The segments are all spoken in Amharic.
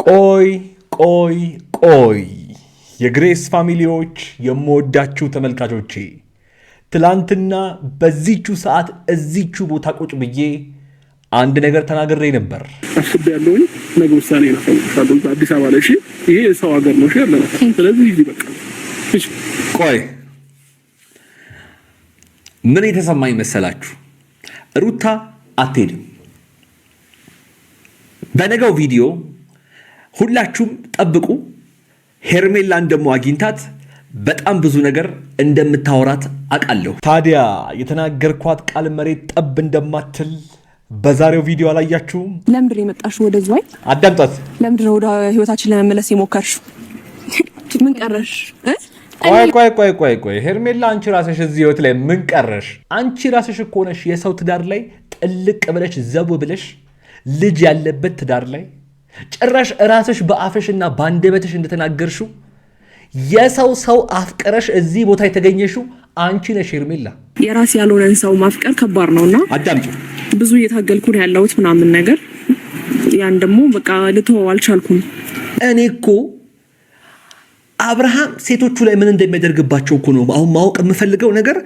ቆይ የግሬስ ፋሚሊዎች የምወዳችሁ ተመልካቾቼ ትላንትና በዚቹ ሰዓት እዚቹ ቦታ ቁጭ ብዬ አንድ ነገር ተናግሬ ነበር። አስብ ያለውኝ ነገ ውሳኔ ነው። አዲስ አበባ ላይ ይሄ ሰው ሀገር ነው ያለ። ስለዚህ እዚህ በቃ ቆይ ምን የተሰማኝ መሰላችሁ? ሩታ አትሄድም። በነገው ቪዲዮ ሁላችሁም ጠብቁ። ሄርሜላን ደግሞ አግኝታት በጣም ብዙ ነገር እንደምታወራት አውቃለሁ። ታዲያ የተናገርኳት ቃል መሬት ጠብ እንደማትል በዛሬው ቪዲዮ አላያችሁም? ለምንድን ነው የመጣሽው ወደ ዝዋይ? አዳምጣት። ለምንድን ነው ወደ ህይወታችን ለመመለስ የሞከርሽው? ምን ቀረሽ? ቆይ ሄርሜላ፣ አንቺ ራስሽ እዚህ ህይወት ላይ ምን ቀረሽ? አንቺ ራስሽ እኮ ነሽ የሰው ትዳር ላይ ጥልቅ ብለሽ ዘው ብለሽ ልጅ ያለበት ትዳር ላይ ጭራሽ ራስሽ በአፍሽና በአንደበትሽ እንደተናገርሽው የሰው አፍቀረሽ እዚህ ቦታ የተገኘሽው አንቺ ነሽ ሄርሜላ። የራስ ያልሆነን ሰው ማፍቀር ከባድ ነውና አዳምጪ። ብዙ እየታገልኩ ነው ያለሁት ምናምን ነገር ያን ደግሞ በቃ ልተወው አልቻልኩም። እኔ እኮ አብርሃም ሴቶቹ ላይ ምን እንደሚያደርግባቸው እኮ ነው አሁን ማወቅ የምፈልገው ነገር።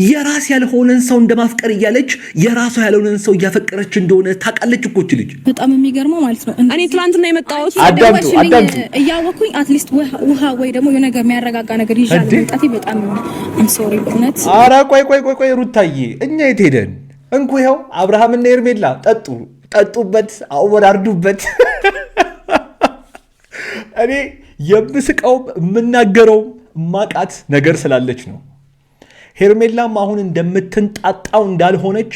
የራስ ያልሆነን ሰው እንደማፍቀር እያለች የራሷ ያልሆነን ሰው እያፈቀረች እንደሆነ ታውቃለች እኮ ልጅ። በጣም የሚገርመው ማለት ነው እኔ ትላንትና የመጣሁት አዳምጡ እያወኩኝ አትሊስት ውሃ ወይ ደግሞ የሆነ ነገር የሚያረጋጋ ነገር ይዣል መጣቴ በጣም ሶሪ እውነት። ኧረ ቆይ ሩታዬ፣ እኛ የት ሄደን እንኩ ይኸው አብርሃምና ሄርሜላ ጠጡበት፣ አወራርዱበት። እኔ የምስቀውም የምናገረውም ማቃት ነገር ስላለች ነው። ሄርሜላም አሁን እንደምትንጣጣው እንዳልሆነች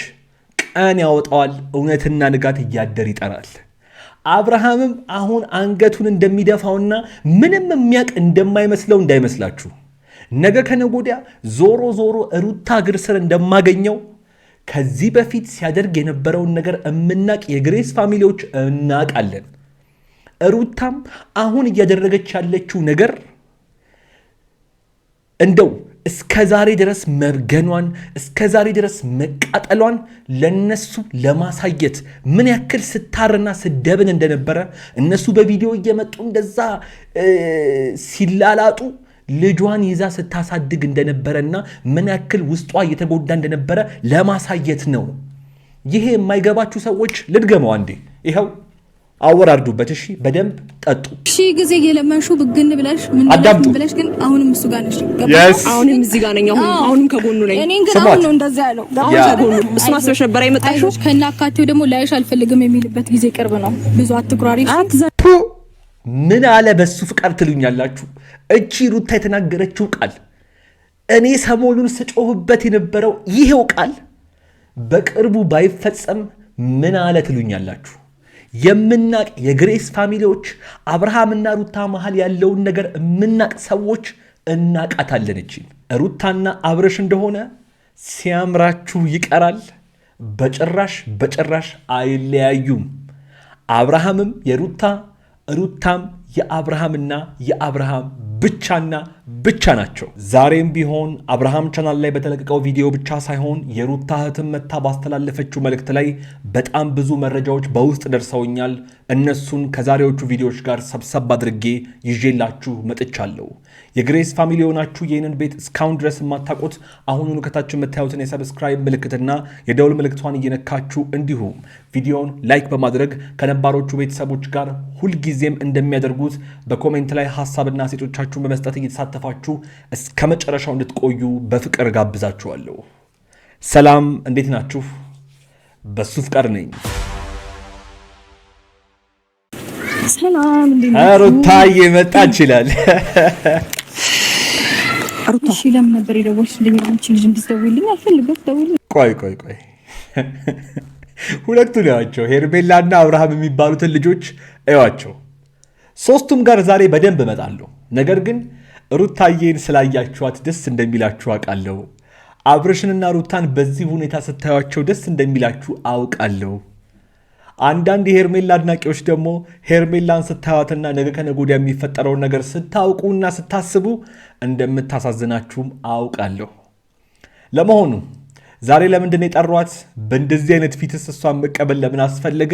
ቀን ያወጣዋል። እውነትና ንጋት እያደር ይጠራል። አብርሃምም አሁን አንገቱን እንደሚደፋውና ምንም የሚያቅ እንደማይመስለው እንዳይመስላችሁ። ነገ ከነገ ወዲያ ዞሮ ሩታ እግር ስር እንደማገኘው ከዚህ በፊት ሲያደርግ የነበረውን ነገር የምናቅ የግሬስ ፋሚሊዎች እናቃለን። ሩታም አሁን እያደረገች ያለችው ነገር እንደው እስከ ዛሬ ድረስ መርገኗን እስከ ዛሬ ድረስ መቃጠሏን ለነሱ ለማሳየት ምን ያክል ስታርና ስደብን እንደነበረ እነሱ በቪዲዮ እየመጡ እንደዛ ሲላላጡ ልጇን ይዛ ስታሳድግ እንደነበረና ምን ያክል ውስጧ እየተጎዳ እንደነበረ ለማሳየት ነው። ይሄ የማይገባችሁ ሰዎች ልድገመው አንዴ። ይኸው አወራርዱበት። እሺ፣ በደንብ ጠጡ። እሺ፣ ጊዜ የለመንሹ ብግን ብለሽ ምን ብለሽ ግን አሁንም እሱ ጋር ነሽ። አሁንም እዚህ ጋር ነኝ። አሁንም ከጎኑ ነኝ። እኔ ግን አሁን ነው እንደዛ ያለው። አሁን ከጎኑ እሱ ማስበሽ ነበር የመጣሽው። ከናካቴው ደግሞ ላይሽ አልፈልግም የሚልበት ጊዜ ቅርብ ነው። ብዙ አትኩራሪ። ምን አለ በሱ ፍቃድ ትሉኛላችሁ? እቺ ሩታ የተናገረችው ቃል እኔ ሰሞኑን ስጮህበት የነበረው ይሄው ቃል በቅርቡ ባይፈጸም ምን አለ ትሉኛላችሁ? የምናቅ የግሬስ ፋሚሊዎች አብርሃምና ሩታ መሃል ያለውን ነገር የምናቅ ሰዎች እናቃታለን። እቺ ሩታና አብረሽ እንደሆነ ሲያምራችሁ ይቀራል። በጭራሽ አይለያዩም። አብርሃምም የሩታ ሩታም የአብርሃምና የአብርሃም ብቻ ናቸው። ዛሬም ቢሆን አብርሃም ቻናል ላይ በተለቀቀው ቪዲዮ ብቻ ሳይሆን የሩታ እህትም መታ ባስተላለፈችው መልእክት ላይ በጣም ብዙ መረጃዎች በውስጥ ደርሰውኛል። እነሱን ከዛሬዎቹ ቪዲዮዎች ጋር ሰብሰብ አድርጌ ይዤላችሁ መጥቻለሁ። የግሬስ ፋሚሊ የሆናችሁ ይህንን ቤት እስካሁን ድረስ የማታውቁት አሁኑኑ ከታች የምታዩትን የሰብስክራይብ ምልክትና የደውል ምልክቷን እየነካችሁ እንዲሁም ቪዲዮውን ላይክ በማድረግ ከነባሮቹ ቤተሰቦች ጋር ሁልጊዜም እንደሚያደርጉት በኮሜንት ላይ ሀሳብና ሴቶቻችሁን በመስጠት እየተሳተፋችሁ እስከ መጨረሻው እንድትቆዩ በፍቅር ጋብዛችኋለሁ። ሰላም፣ እንዴት ናችሁ? በሱ ፍቃድ ነኝ። ሰላም፣ እንዴት ናችሁ? ሩታዬ መጣች ይላል። ሩታ እሺ፣ ለምን ነበር የደወልሽልኝ? አንቺ ልጅ እንድትደውልልኝ አልፈልግም። ደውልልኝ። ቆይ ሁለቱ ናቸው ሄርሜላና አብርሃም የሚባሉትን ልጆች እዩዋቸው። ሶስቱም ጋር ዛሬ በደንብ እመጣለሁ። ነገር ግን ሩታዬን ስላያችኋት ደስ እንደሚላችሁ አውቃለሁ። አብርሽንና ሩታን በዚህ ሁኔታ ስታዩቸው ደስ እንደሚላችሁ አውቃለሁ። አንዳንድ የሄርሜላ አድናቂዎች ደግሞ ሄርሜላን ስታዩትና ነገ ከነገ ወዲያ የሚፈጠረውን ነገር ስታውቁና ስታስቡ እንደምታሳዝናችሁም አውቃለሁ። ለመሆኑ ዛሬ ለምንድን ነው የጠሯት? በእንደዚህ አይነት ፊትስ እሷን መቀበል ለምን አስፈለገ?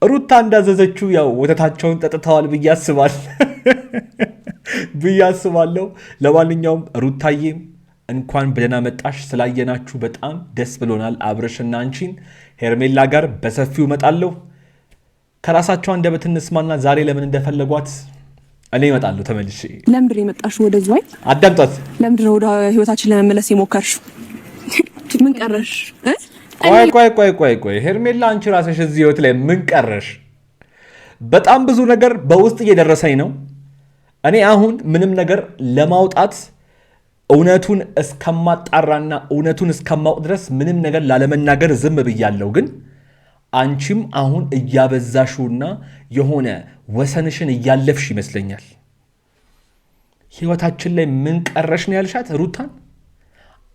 ሩታ እንዳዘዘችው ያው ወተታቸውን ጠጥተዋል ብዬ አስባለሁ። ለማንኛውም ሩታዬም እንኳን በደህና መጣሽ። ስላየናችሁ በጣም ደስ ብሎናል። አብርሽና አንቺን ሄርሜላ ጋር በሰፊው እመጣለሁ። ከራሳቸው አንደበት እንስማና ዛሬ ለምን እንደፈለጓት እኔ እመጣለሁ ተመልሼ። ለምንድን ነው የመጣሽው ወደ ዝዋይ? አዳምጧት። ለምንድን ነው ወደ ህይወታችን ለመመለስ የሞከርሽው? ምን ቀረሽ? ቆይ ሄርሜላ፣ አንቺ ራስሽ እዚህ ህይወት ላይ ምን ቀረሽ? በጣም ብዙ ነገር በውስጥ እየደረሰኝ ነው። እኔ አሁን ምንም ነገር ለማውጣት እውነቱን እስከማጣራና እውነቱን እስከማውቅ ድረስ ምንም ነገር ላለመናገር ዝም ብያለሁ። ግን አንቺም አሁን እያበዛሽውና የሆነ ወሰንሽን እያለፍሽ ይመስለኛል። ህይወታችን ላይ ምን ቀረሽ ነው ያልሻት ሩታን?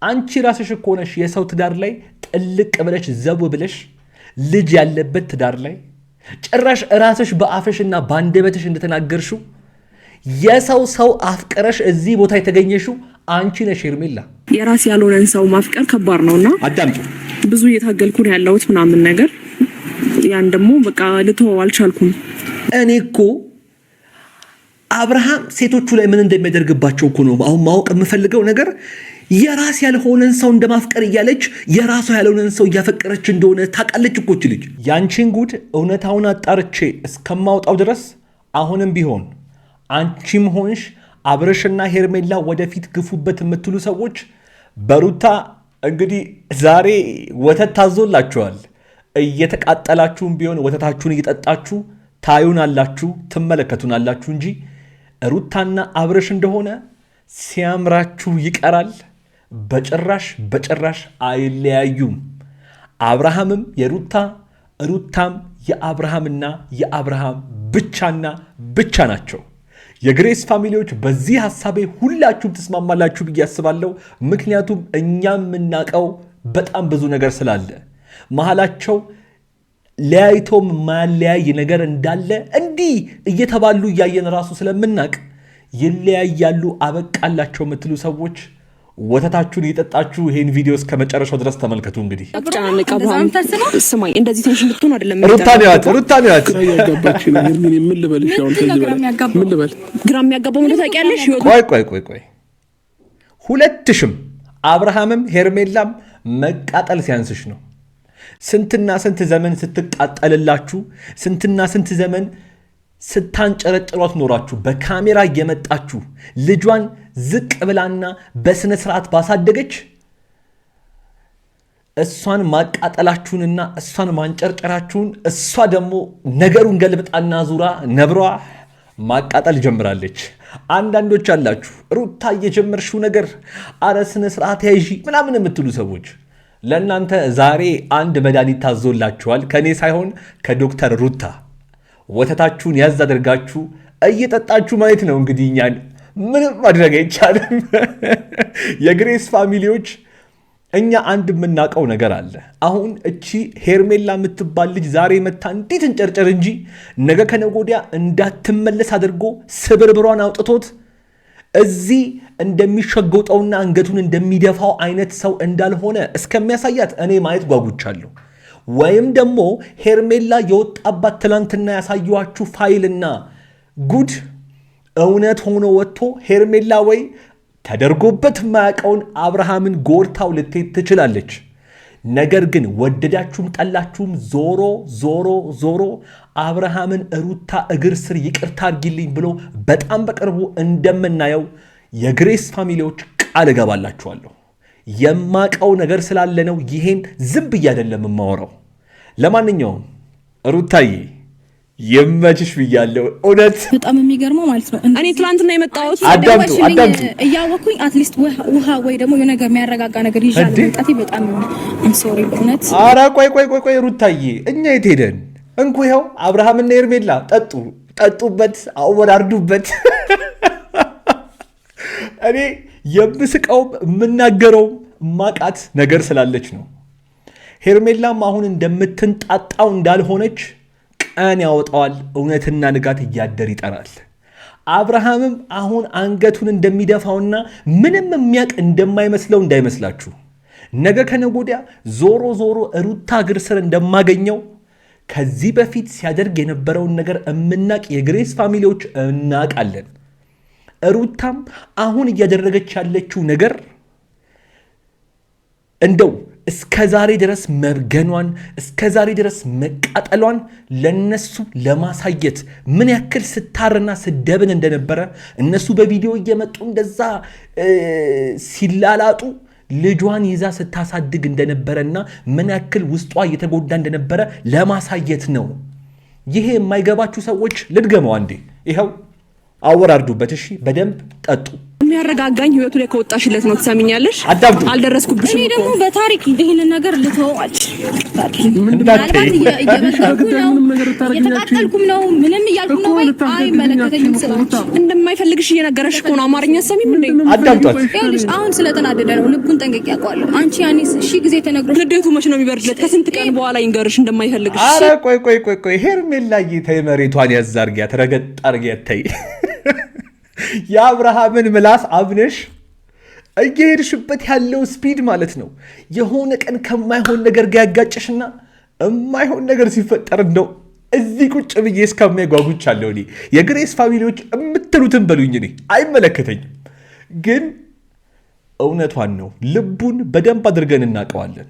አንቺ ራስሽ እኮ ነሽ የሰው ትዳር ላይ ጥልቅ ብለሽ ዘው ብለሽ ልጅ ያለበት ትዳር ላይ ጭራሽ ራስሽ በአፍሽና በአንደበትሽ እንደተናገርሽው የሰው አፍቅረሽ እዚህ ቦታ የተገኘሽው አንቺ ነሽ ሄርሜላ። የራስ ያልሆነን ሰው ማፍቀር ከባድ ነውና አዳምጪ። ብዙ እየታገልኩ ነው ያለሁት ምናምን ነገር ያን ደግሞ በቃ ልተወው አልቻልኩም። እኔ እኮ አብርሃም ሴቶቹ ላይ ምን እንደሚያደርግባቸው እኮ ነው አሁን ማወቅ የምፈልገው ነገር። የራስ ያልሆነን ሰው እንደማፍቀር እያለች የራሷ ያልሆነን ሰው እያፈቀረች እንደሆነ ታውቃለች እኮ ልጅ። ያንቺን ጉድ እውነታውን አጣርቼ እስከማውጣው ድረስ አሁንም ቢሆን አንቺም ሆንሽ አብርሽና ሄርሜላ ወደፊት ግፉበት የምትሉ ሰዎች በሩታ እንግዲህ ዛሬ ወተት ታዞላችኋል። እየተቃጠላችሁም ቢሆን ወተታችሁን እየጠጣችሁ ታዩናላችሁ፣ ትመለከቱናላችሁ እንጂ ሩታና አብርሽ እንደሆነ ሲያምራችሁ ይቀራል። በጭራሽ አይለያዩም። አብርሃምም የሩታ ሩታም የአብርሃምና የአብርሃም ብቻና ብቻ ናቸው። የግሬስ ፋሚሊዎች በዚህ ሐሳቤ ሁላችሁም ትስማማላችሁ ብዬ አስባለሁ። ምክንያቱም እኛም የምናውቀው በጣም ብዙ ነገር ስላለ መሃላቸው ለያይቶም ማለያይ ነገር እንዳለ እንዲህ እየተባሉ እያየን ራሱ ስለምናቅ ይለያያሉ አበቃላቸው የምትሉ ሰዎች ወተታችሁን እየጠጣችሁ ይሄን ቪዲዮ እስከ መጨረሻው ድረስ ተመልከቱ። እንግዲህ አትጨናነቅ አብርሃም፣ ስማኝ እንደዚህ ቴንሽን ልትሆን አይደለም። ሩታን ያት ያጋባች ነው። ምን ልበልሽ? አሁን ከዚህ በላይ ምን ልበል? ግራ የሚያጋባው ምን ታውቂያለሽ? ቆይ ሁለትሽም አብርሃምም ሄርሜላም መቃጠል ሲያንስሽ ነው። ስንትና ስንት ዘመን ስትቃጠልላችሁ፣ ስንትና ስንት ዘመን ስታንጨረጭሯት ኖራችሁ በካሜራ እየመጣችሁ ልጇን ዝቅ ብላና በስነ ስርዓት ባሳደገች እሷን ማቃጠላችሁንና እሷን ማንጨርጨራችሁን እሷ ደግሞ ነገሩን ገልብጣና ዙራ ነብሯ ማቃጠል ጀምራለች። አንዳንዶች አላችሁ ሩታ እየጀመርሽው ነገር አረ ስነ ስርዓት ያይዢ ምናምን የምትሉ ሰዎች ለእናንተ ዛሬ አንድ መድኃኒት ታዞላችኋል። ከእኔ ሳይሆን ከዶክተር ሩታ። ወተታችሁን ያዝ አድርጋችሁ እየጠጣችሁ ማየት ነው። እንግዲህ እኛን ምንም ማድረግ አይቻልም። የግሬስ ፋሚሊዎች እኛ አንድ የምናውቀው ነገር አለ። አሁን እቺ ሄርሜላ የምትባል ልጅ ዛሬ መታ እንዴት እንጨርጨር እንጂ ነገ ከነገ ወዲያ እንዳትመለስ አድርጎ ስብርብሯን አውጥቶት እዚህ እንደሚሸገውጠውና አንገቱን እንደሚደፋው አይነት ሰው እንዳልሆነ እስከሚያሳያት እኔ ማየት ጓጉቻለሁ። ወይም ደግሞ ሄርሜላ የወጣባት ትላንትና ያሳየኋችሁ ፋይልና ጉድ እውነት ሆኖ ወጥቶ ሄርሜላ ወይ ተደርጎበት የማያውቀውን አብርሃምን ጎርታው ልትሄድ ትችላለች። ነገር ግን ወደዳችሁም ጠላችሁም ዞሮ አብርሃምን ሩታ እግር ስር ይቅርታ አድርጊልኝ ብሎ በጣም በቅርቡ እንደምናየው የግሬስ ፋሚሊዎች ቃል እገባላችኋለሁ። የማቀው ነገር ስላለ ነው። ይሄን ዝም ብዬ አይደለም የማወራው። ለማንኛውም ሩታዬ የመችሽ ብያለሁ። እውነት በጣም የሚገርመው ማለት ነው እኔ ትላንትና የመጣሁት አዳምጡ እያወኩኝ አትሊስት ውሃ ወይ ደግሞ የሆነ ነገር የሚያረጋጋ ነገር ይዣል መጣቴ በጣም አም ሶሪ በእውነት። ኧረ ቆይ ሩታዬ እኛ የት ሄደን እንኩ ይኸው አብርሃምና ሄርሜላ ጠጡበት፣ አወራርዱበት። እኔ የምስቀውም የምናገረውም ማቃት ነገር ስላለች ነው። ሄርሜላም አሁን እንደምትንጣጣው እንዳልሆነች ቀን ያወጣዋል። እውነትና ንጋት እያደር ይጠራል። አብርሃምም አሁን አንገቱን እንደሚደፋውና ምንም የሚያቅ እንደማይመስለው እንዳይመስላችሁ። ነገ ከነገ ወዲያ ዞሮ ሩታ እግር ስር እንደማገኘው ከዚህ በፊት ሲያደርግ የነበረውን ነገር እምናቅ የግሬስ ፋሚሊዎች እናቃለን። ሩታም አሁን እያደረገች ያለችው ነገር እንደው እስከ ዛሬ ድረስ መርገኗን እስከ ዛሬ ድረስ መቃጠሏን ለነሱ ለማሳየት ምን ያክል ስታርና ስደብን እንደነበረ እነሱ በቪዲዮ እየመጡ እንደዛ ሲላላጡ ልጇን ይዛ ስታሳድግ እንደነበረና ምን ያክል ውስጧ እየተጎዳ እንደነበረ ለማሳየት ነው። ይሄ የማይገባችሁ ሰዎች ልድገመው አንዴ፣ ይኸው አወራርዱበት። እሺ በደንብ ጠጡ። የሚያረጋጋኝ ህይወቱ ላይ ከወጣሽለት ነው። ትሰሚኛለሽ? አዳምጡ። አልደረስኩብሽም። እኔ ደግሞ በታሪክ ይሄንን ነገር ልተዋች እየተቃጠልኩም ነው ምንም እያልኩ ነው ወይ አይመለከተኝም። ስላንቺ እንደማይፈልግሽ እየነገረሽ እኮ ነው። አማርኛ ሰሚም እንዴ? አዳምጧት። ይኸውልሽ አሁን ስለተናደደ ነው። ልቡን ጠንቅቄ አውቀዋለሁ። አንቺ ያኔ ግዜ ተነግሮ ንዴቱ መች ነው የሚበርድለት? ከስንት ቀን በኋላ ይንገርሽ እንደማይፈልግሽ። አረ ቆይ ሄርሜላዬ ተይ፣ መሬቷን ያዝ አድርጊያት፣ ረገጥ አድርጊያት ተይ። የአብርሃምን ምላስ አብነሽ እየሄድሽበት ያለው ስፒድ ማለት ነው የሆነ ቀን ከማይሆን ነገር ጋር ያጋጨሽና የማይሆን ነገር ሲፈጠር እንደው እዚህ ቁጭ ብዬ እስከሚያጓጉቻለሁ። እኔ የግሬስ ፋሚሊዎች የምትሉትን በሉኝ፣ እኔ አይመለከተኝም። ግን እውነቷን ነው። ልቡን በደንብ አድርገን እናውቀዋለን።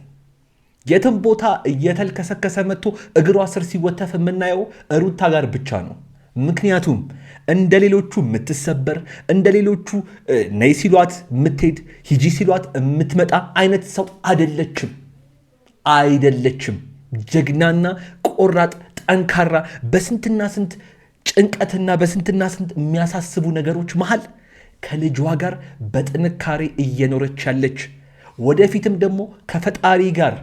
የትም ቦታ እየተልከሰከሰ መጥቶ እግሯ ስር ሲወተፍ የምናየው ሩታ ጋር ብቻ ነው። ምክንያቱም እንደ ሌሎቹ የምትሰበር እንደ ሌሎቹ ነይ ሲሏት የምትሄድ ሂጂ ሲሏት የምትመጣ አይነት ሰው አይደለችም። ጀግናና ቆራጥ ጠንካራ፣ በስንትና ስንት ጭንቀትና በስንትና ስንት የሚያሳስቡ ነገሮች መሃል ከልጇ ጋር በጥንካሬ እየኖረች ያለች፣ ወደፊትም ደግሞ ከፈጣሪ ጋር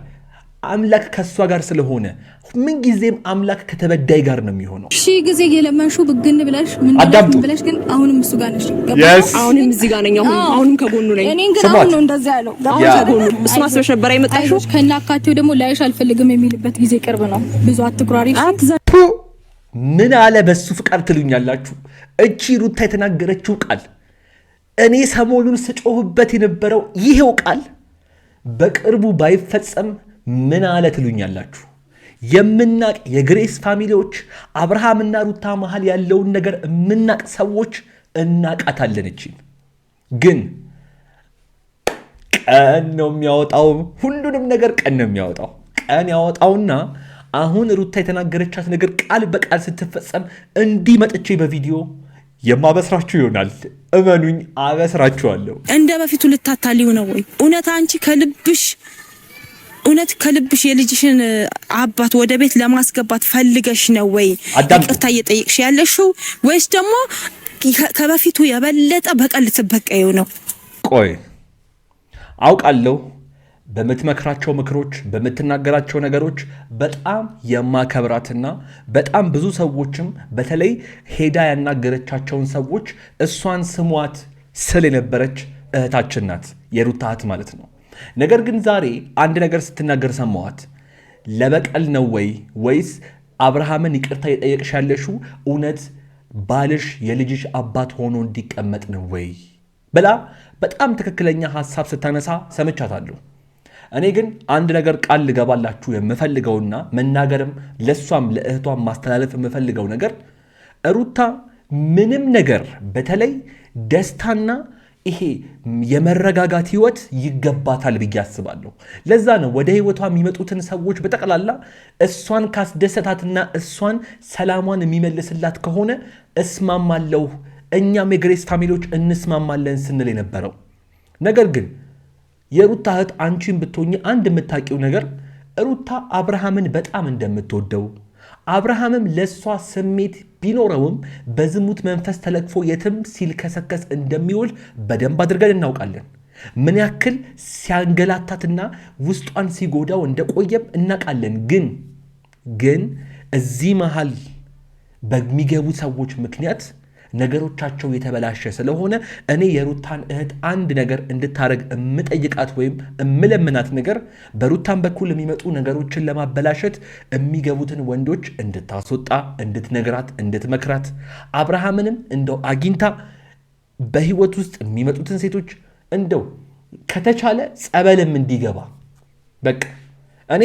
አምላክ ከሷ ጋር ስለሆነ ምንጊዜም አምላክ ከተበዳይ ጋር ነው የሚሆነው። ሺ ጊዜ የለመንሹ ብግን ብለሽ ምን ብለሽ ግን አሁንም እሱ ጋር ነሽ። አሁንም እዚህ ጋር ነኝ። አሁንም ከጎኑ ነኝ። እኔን ግን አሁን ነው እንደዛ ያለው። ከጎኑ እሱ ማስበሽ ነበር አይመጣሽው። ከናካቴው ደግሞ ላይሽ አልፈልግም የሚልበት ጊዜ ቅርብ ነው። ብዙ አትኩራሪ። ምን አለ በሱ ፍቃድ ትሉኛላችሁ? እቺ ሩታ የተናገረችው ቃል እኔ ሰሞኑን ስጮህበት የነበረው ይሄው ቃል በቅርቡ ባይፈጸም ምን አለ ትሉኛላችሁ? የምናቅ የግሬስ ፋሚሊዎች አብርሃምና ሩታ መሃል ያለውን ነገር የምናቅ ሰዎች እናቃታለን። እቺ ግን ቀን ነው የሚያወጣው፣ ሁሉንም ነገር ቀን ነው የሚያወጣው። ቀን ያወጣውና አሁን ሩታ የተናገረቻት ነገር ቃል በቃል ስትፈጸም እንዲህ መጥቼ በቪዲዮ የማበስራችሁ ይሆናል። እመኑኝ፣ አበስራችኋለሁ። እንደ በፊቱ ልታታሊው ነው ወይ? እውነት ከልብሽ የልጅሽን አባት ወደ ቤት ለማስገባት ፈልገሽ ነው ወይ ይቅርታ እየጠየቅሽ ያለሽው? ወይስ ደግሞ ከበፊቱ የበለጠ በቀል ልትበቀዩ ነው? ቆይ አውቃለሁ በምትመክራቸው ምክሮች፣ በምትናገራቸው ነገሮች በጣም የማከብራትና በጣም ብዙ ሰዎችም በተለይ ሄዳ ያናገረቻቸውን ሰዎች እሷን ስሟት ስል የነበረች እህታችን ናት፣ የሩታ እህት ማለት ነው። ነገር ግን ዛሬ አንድ ነገር ስትናገር ሰማዋት። ለበቀል ነው ወይስ አብርሃምን ይቅርታ የጠየቅሽ ያለሽው እውነት ባልሽ የልጅሽ አባት ሆኖ እንዲቀመጥ ነው ወይ ብላ በጣም ትክክለኛ ሀሳብ ስታነሳ ሰምቻታለሁ። እኔ ግን አንድ ነገር ቃል ልገባላችሁ የምፈልገውና መናገርም ለሷም ለእህቷም ማስተላለፍ የምፈልገው ነገር ሩታ ምንም ነገር በተለይ ደስታና ይሄ የመረጋጋት ህይወት ይገባታል ብዬ አስባለሁ። ለዛ ነው ወደ ህይወቷ የሚመጡትን ሰዎች በጠቅላላ እሷን ካስደሰታትና እሷን ሰላሟን የሚመልስላት ከሆነ እስማማለሁ፣ እኛም የግሬስ ፋሚሊዎች እንስማማለን ስንል የነበረው። ነገር ግን የሩታ እህት አንቺን ብትሆኚ አንድ የምታውቂው ነገር ሩታ አብርሃምን በጣም እንደምትወደው፣ አብርሃምም ለእሷ ስሜት ቢኖረውም በዝሙት መንፈስ ተለክፎ የትም ሲልከሰከስ እንደሚውል በደንብ አድርገን እናውቃለን። ምን ያክል ሲያንገላታትና ውስጧን ሲጎዳው እንደቆየም እናውቃለን። ግን እዚህ መሃል በሚገቡ ሰዎች ምክንያት ነገሮቻቸው የተበላሸ ስለሆነ እኔ የሩታን እህት አንድ ነገር እንድታረግ እምጠይቃት ወይም እምለምናት ነገር በሩታን በኩል የሚመጡ ነገሮችን ለማበላሸት የሚገቡትን ወንዶች እንድታስወጣ፣ እንድትነግራት፣ እንድትመክራት፣ አብርሃምንም እንደው አግኝታ በህይወት ውስጥ የሚመጡትን ሴቶች እንደው ከተቻለ ጸበልም እንዲገባ በቃ እኔ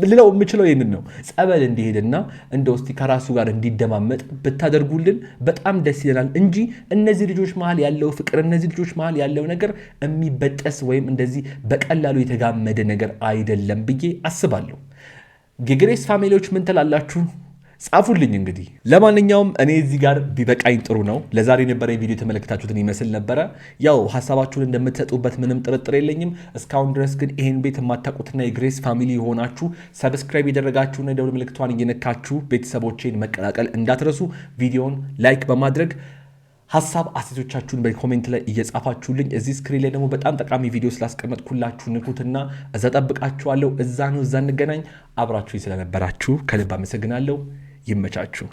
ልለው የምችለው ይህንን ነው። ጸበል እንዲሄድና እንደው እስቲ ከራሱ ጋር እንዲደማመጥ ብታደርጉልን በጣም ደስ ይለናል እንጂ እነዚህ ልጆች መሀል ያለው ፍቅር፣ እነዚህ ልጆች መሀል ያለው ነገር የሚበጠስ ወይም እንደዚህ በቀላሉ የተጋመደ ነገር አይደለም ብዬ አስባለሁ። የግሬስ ፋሚሊዎች ምን ትላላችሁ? ጻፉልኝ። እንግዲህ ለማንኛውም እኔ እዚህ ጋር ቢበቃኝ ጥሩ ነው። ለዛሬ የነበረ ቪዲዮ የተመለከታችሁትን ይመስል ነበረ። ያው ሀሳባችሁን እንደምትሰጡበት ምንም ጥርጥር የለኝም። እስካሁን ድረስ ግን ይሄን ቤት የማታውቁትና የግሬስ ፋሚሊ የሆናችሁ ሰብስክራይብ ያደረጋችሁና የደወል ምልክቷን እየነካችሁ ቤተሰቦቼን መቀላቀል እንዳትረሱ። ቪዲዮን ላይክ በማድረግ ሀሳብ አስተያየቶቻችሁን በኮሜንት ላይ እየጻፋችሁልኝ፣ እዚህ ስክሪን ላይ ደግሞ በጣም ጠቃሚ ቪዲዮ ስላስቀመጥኩላችሁ ንኩትና እዛ ጠብቃችኋለሁ። እዛ እንገናኝ። አብራችሁ ስለነበራችሁ ከልብ አመሰግናለሁ። ይመቻችሁ።